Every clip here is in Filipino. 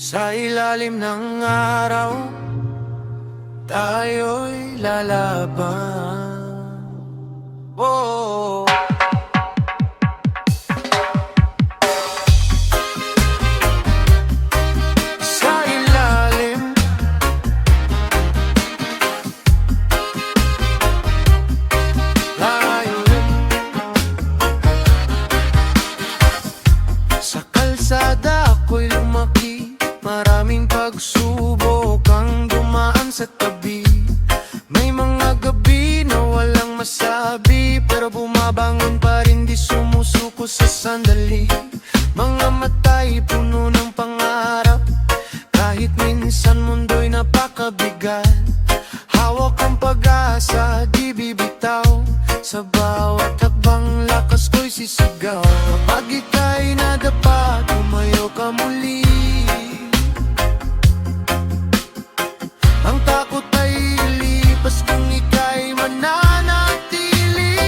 Sa ilalim ng araw, tayo'y lalaban. Oh. Sa ilalim tayo'y sa kalsada ako'y lumaki. Maraming pagsubok ang dumaan sa tabi. May mga gabi na walang masabi, pero bumabangon pa rin, di sumusuko sa sandali. Mga mata'y puno ng pangarap, kahit minsan mundo'y napakabigat. Hawak ang pag-asa, di bibitaw, sa bawat hakbang lakas ko'y sisigaw. Kapag ika'y nadapa, tumayo ka muli. Ang takot ay ilipas kung ika'y mananatili.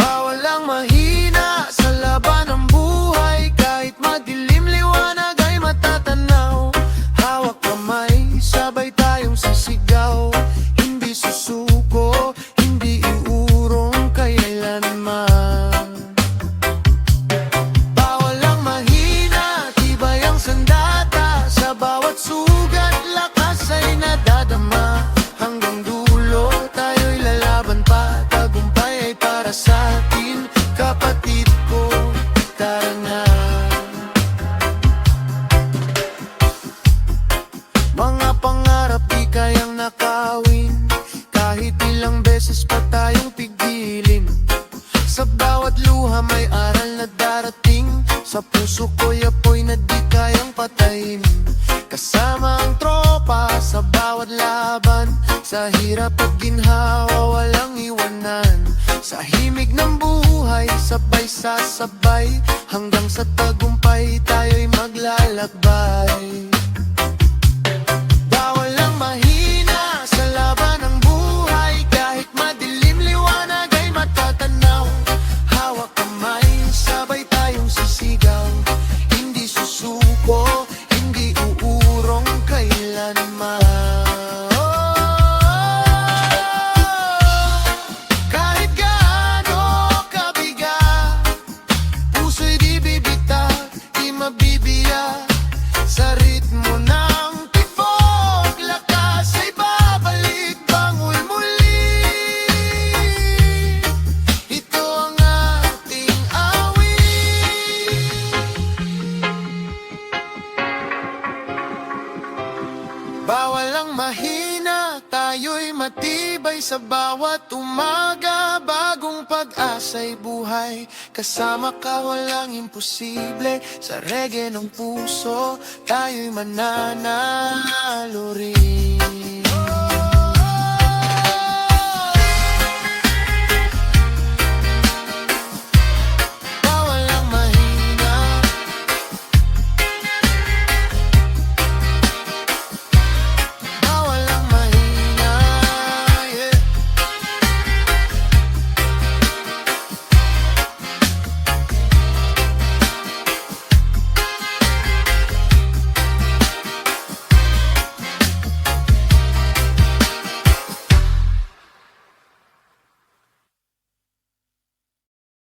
Bawal ang mahina sa laban ng buhay, kahit madilim liwanag ay matatanaw. Hawak kamay, sabay tayong sisigaw. Hindi susuko, hindi iurong kailanman. Bawal ang mahina, tibay ang sandata. Sa bawat sugat, lakas ay nadadama. Hanggang dulo, tayo'y lalaban pa. Tagumpay ay para sa atin, kapatid ko, tara na. Mga pangarap di kayang nakawin, kahit ilang beses pa tayong pigilin. Sa bawat luha may aral na darating, sa puso ko'y apoy na di kayang patayin. Kasama ang tropa sa bawat laban, sa hirap at ginhawa walang iwanan. Sa himig ng buhay, sabay sasabay, hanggang sa tagumpay tayo'y maglalakbay. Bawal ang mahina sa laban ng buhay, kahit madilim liwanag ay matatanaw. Hawak kamay, sabay tayong sisigaw. Hindi susuko, hindi uurong kailanman. Kahit gaano kabigat, puso'y di bibitaw, di mabibiyak. Sa ritmo ng tibok, lakas ay babalik, bangon muli. Ito ang ating awit. Bawal ang mahina, tayo'y matibay. Sa bawat umaga, bagong pag-asa'y buhay. Kasama ka walang imposible, sa reggae ng puso tayo'y mananalo rin.